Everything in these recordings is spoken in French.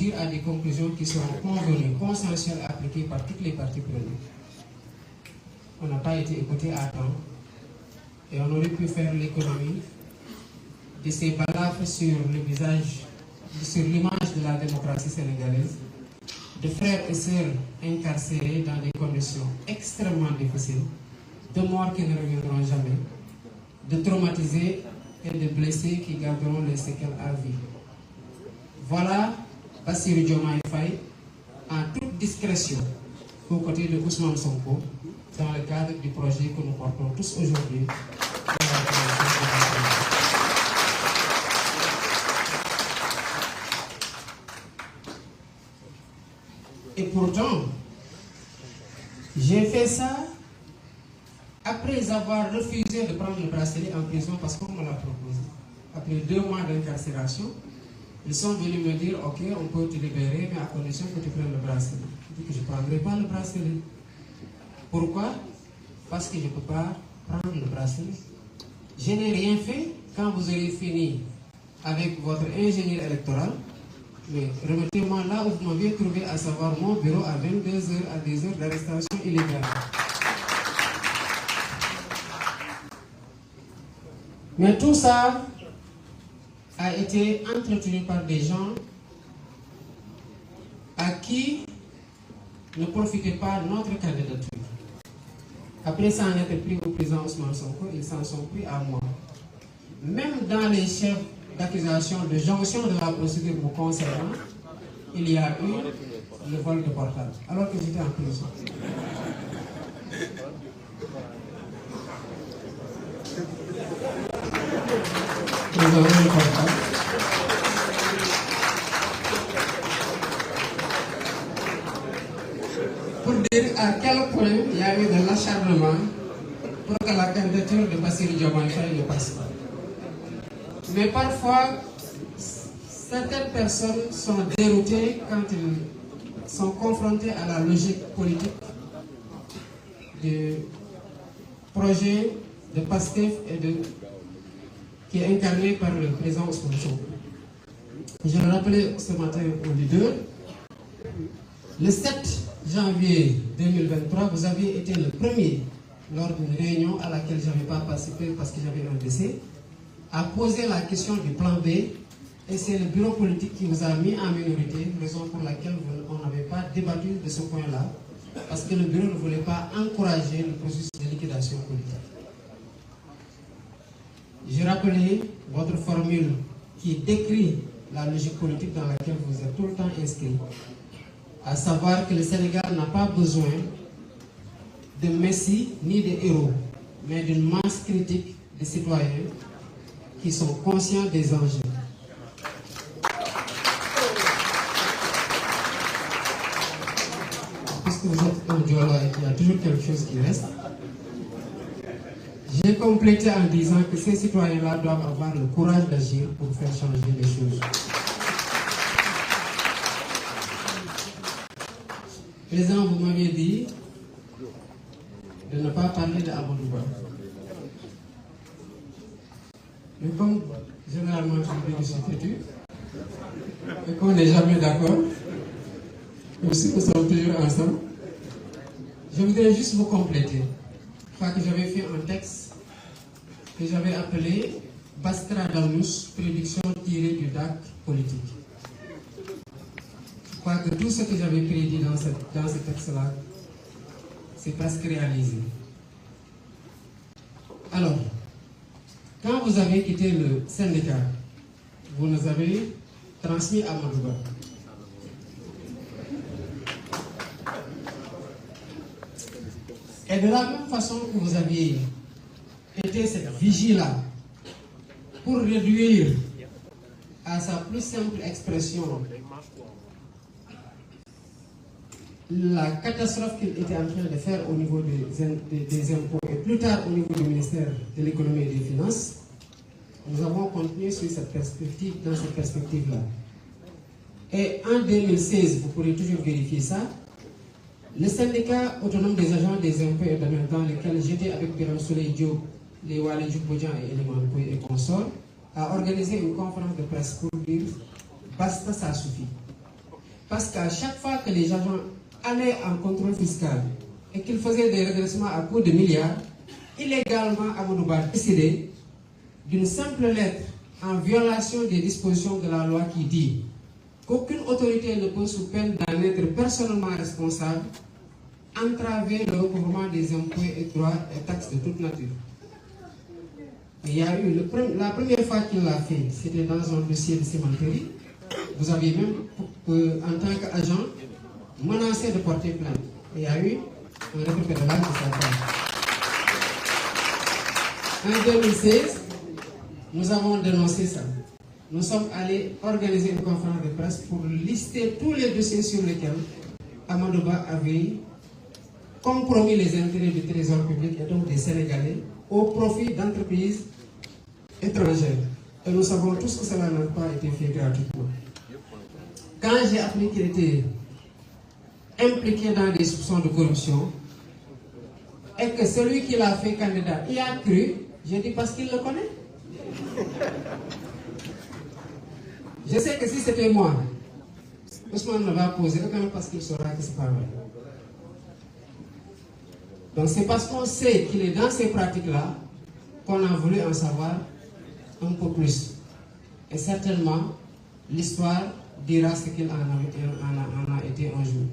aboutir à des conclusions qui seront convenues, consensuelles, appliquées par toutes les parties prenantes. On n'a pas été écouté à temps et on aurait pu faire l'économie de ces balafres sur le visage, sur l'image de la démocratie sénégalaise, de frères et sœurs incarcérés dans des conditions extrêmement difficiles, de morts qui ne reviendront jamais, de traumatisés et de blessés qui garderont les séquelles à vie. Voilà Bassirou Diomaye Faye en toute discrétion aux côtés de Ousmane Sonko dans le cadre du projet que nous portons tous aujourd'hui. Et pourtant, j'ai fait ça après avoir refusé de prendre le bracelet en prison parce qu'on me l'a proposé. Après 2 mois d'incarcération, ils sont venus me dire, ok, on peut te libérer, mais à condition que tu prennes le bracelet. Je dis que je ne prendrai pas le bracelet. Pourquoi? Parce que je ne peux pas prendre le bracelet. Je n'ai rien fait. Quand vous aurez fini avec votre ingénieur électoral, mais remettez-moi là où vous m'aviez trouvé, à savoir mon bureau à 22h, à des heures d'arrestation illégale. Mais tout ça a été entretenu par des gens à qui ne profitait pas notre candidature. Après ça en être pris au président Ousmane Sonko, ils s'en sont pris à moi. Même dans les chefs d'accusation de jonction de la procédure me concernant, il y a eu le vol de portable, alors que j'étais en prison. Nous avons le portable. Pour dire à quel point il y a eu de l'acharnement pour que la candidature de Bassirou Diomaye Faye ne passe pas. Mais parfois, certaines personnes sont déroutées quand ils sont confrontés à la logique politique du projet de PASTEF qui est incarné par le président Ousmane Sonko. Je le rappelais ce matin au leader. Le 7 janvier 2023, vous aviez été le premier, lors d'une réunion à laquelle je n'avais pas participé parce que j'avais un décès, à poser la question du plan B, et c'est le bureau politique qui vous a mis en minorité, raison pour laquelle on n'avait pas débattu de ce point-là, parce que le bureau ne voulait pas encourager le processus de liquidation politique. J'ai rappelé votre formule qui décrit la logique politique dans laquelle vous êtes tout le temps inscrit, à savoir que le Sénégal n'a pas besoin de messies ni de héros, mais d'une masse critique de citoyens qui sont conscients des enjeux. Puisque vous êtes un Joola et qu'il y a toujours quelque chose qui reste, j'ai complété en disant que ces citoyens-là doivent avoir le courage d'agir pour faire changer les choses. Président, vous m'aviez dit de ne pas parler de Amadou Ba. Mais comme généralement je suis têtu et qu'on n'est jamais d'accord, même si nous sommes toujours ensemble, je voudrais juste vous compléter. Je crois que j'avais fait un texte que j'avais appelé Bastradanus, prédiction tirée du DAC politique. Je crois que tout ce que j'avais prédit dans ce texte-là, c'est presque réalisé. Alors, quand vous avez quitté le syndicat, vous nous avez transmis à Amadou Ba. Et de la même façon que vous aviez été cette vigie-là pour réduire à sa plus simple expression la catastrophe qu'il était en train de faire au niveau des impôts et plus tard au niveau du ministère de l'économie et des finances, nous avons continué sur cette perspective, dans cette perspective-là. Et en 2016, vous pourrez toujours vérifier ça, le syndicat autonome des agents des impôts et domaines dans lequel j'étais avec Birame Souleye Diop, les Wale Djoubodjian et Elimane Pouye et consorts, a organisé une conférence de presse pour dire « Basta, ça suffit ». Parce qu'à chaque fois que les agents allaient en contrôle fiscal et qu'ils faisaient des redressements à coût de milliards, illégalement, Amadou Ba décidait d'une simple lettre en violation des dispositions de la loi qui dit qu'aucune autorité ne peut, sous peine d'en être personnellement responsable, entraver le recouvrement des impôts et droits et taxes de toute nature. Il y a eu la première fois qu'il l'a fait, c'était dans un dossier de cimenterie. Vous aviez même, en tant qu'agent, menacé de porter plainte. Il y a eu un rétropédalage de sa part. En 2016, nous avons dénoncé ça. Nous sommes allés organiser une conférence de presse pour lister tous les dossiers sur lesquels Amadou Ba avait compromis les intérêts du trésor public et donc des Sénégalais au profit d'entreprises étrangères. Et nous savons tous que cela n'a pas été fait gratuitement. Quand j'ai appris qu'il était impliqué dans des soupçons de corruption et que celui qui l'a fait candidat y a cru, j'ai dit parce qu'il le connaît. Je sais que si c'était moi, Ousmane ne va poser aucun parce qu'il saura que c'est pas vrai. Donc c'est parce qu'on sait qu'il est dans ces pratiques-là qu'on a voulu en savoir un peu plus. Et certainement, l'histoire dira ce qu'il en a été un jour.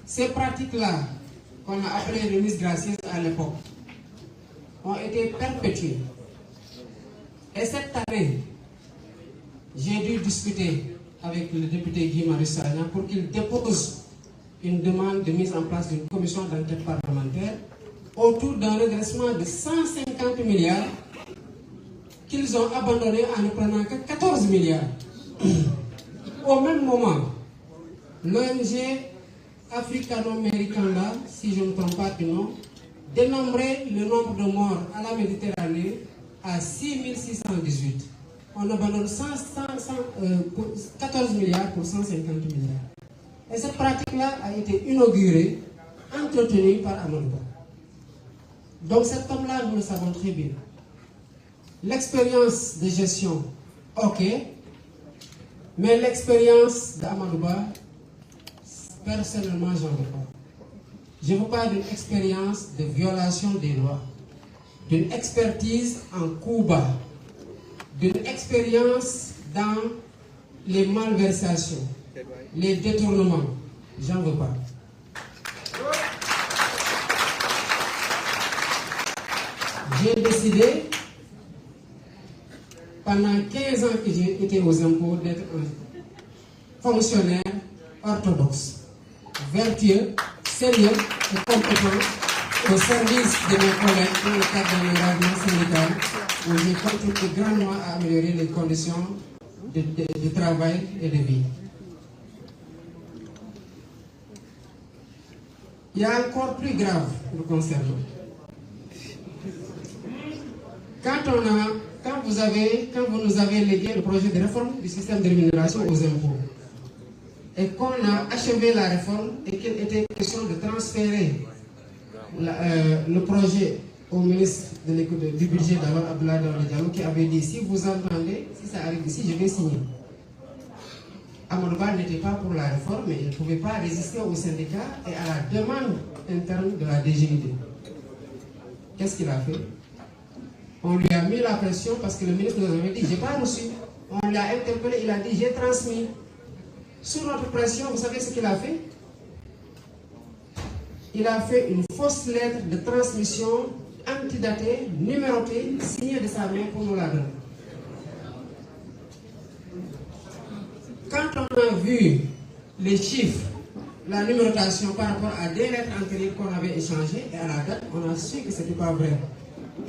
Ces pratiques-là, qu'on a appelées remises gracieuses à l'époque, ont été perpétuées. Et cette année, j'ai dû discuter avec le député Guy Marius Sagna pour qu'il dépose une demande de mise en place d'une commission d'enquête parlementaire autour d'un redressement de 150 milliards qu'ils ont abandonné en ne prenant que 14 milliards. Au même moment, l'ONG africano-américain là, si je ne me trompe pas du nom, dénombrait le nombre de morts à la Méditerranée à 6618. On abandonne 14 milliards pour 150 milliards. Et cette pratique-là a été inaugurée, entretenue par Amadou Ba. Donc cet homme-là, nous le savons très bien. L'expérience de gestion, ok, mais l'expérience d'Amadou Ba, personnellement, j'en veux pas. Je ne veux pas d'une expérience de violation des lois, d'une expertise en coup bas, d'une expérience dans les malversations, les détournements. J'en veux pas. J'ai décidé, pendant 15 ans que j'ai été aux impôts, d'être un fonctionnaire orthodoxe, vertueux, sérieux et compétent au service de mes collègues dans le cadre de l'engagement syndical où j'ai contribué grandement à améliorer les conditions de travail et de vie. Il y a encore plus grave nous concernant. Quand vous nous avez légué le projet de réforme du système de rémunération aux impôts et qu'on a achevé la réforme et qu'il était question de transférer le projet au ministre du budget d'abord Abdoulaye Daouda Diallo qui avait dit si vous entendez, si ça arrive ici, je vais signer. Amadou Ba n'était pas pour la réforme, mais il ne pouvait pas résister aux syndicats et à la demande interne de la DGID. Qu'est-ce qu'il a fait? On lui a mis la pression parce que le ministre nous avait dit, j'ai pas reçu. On l'a interpellé, il a dit, j'ai transmis. Sous notre pression, vous savez ce qu'il a fait? Il a fait une fausse lettre de transmission antidatée, numérotée, signée de sa main pour nous la donner. Quand on a vu les chiffres, la numérotation par rapport à des lettres antérieures qu'on avait échangées et à la date, on a su que ce n'était pas vrai.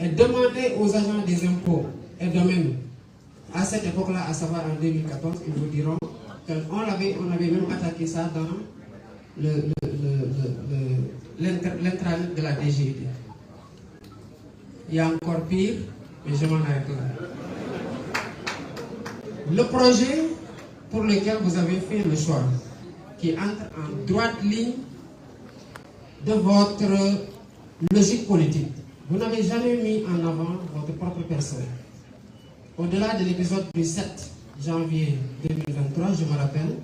Et demander aux agents des impôts et domaines à cette époque-là, à savoir en 2014, ils vous diront qu'on avait même attaqué ça dans l'intranet de la DGID. Il y a encore pire, mais je m'en arrête là. Le projet pour lequel vous avez fait le choix, qui entre en droite ligne de votre logique politique. Vous n'avez jamais mis en avant votre propre personne. Au-delà de l'épisode du 7 janvier 2023, je me rappelle,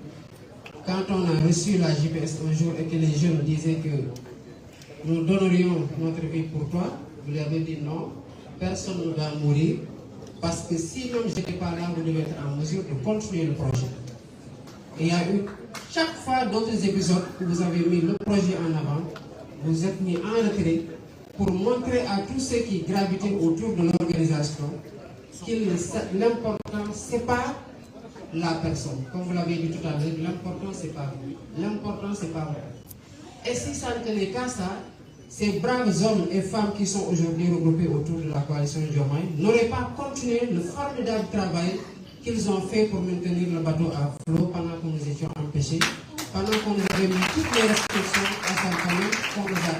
quand on a reçu la JPS un jour et que les jeunes disaient que nous donnerions notre vie pour toi, vous lui avez dit non, personne ne va mourir, parce que si même je n'étais pas là, vous devez être en mesure de continuer le projet. Et il y a eu chaque fois d'autres épisodes où vous avez mis le projet en avant, vous êtes mis en retrait pour montrer à tous ceux qui gravitaient autour de l'organisation que l'important, c'est pas la personne. Comme vous l'avez dit tout à l'heure, l'important, c'est pas vous. L'important, c'est pas vous. Et si ça ne tenait qu'à ça, ces braves hommes et femmes qui sont aujourd'hui regroupés autour de la coalition Diomaye n'auraient pas continué le formidable travail qu'ils ont fait pour maintenir le bateau à flot pendant que nous étions empêchés, pendant qu'on nous avait mis toutes les restrictions à sa famille, qu'on nous a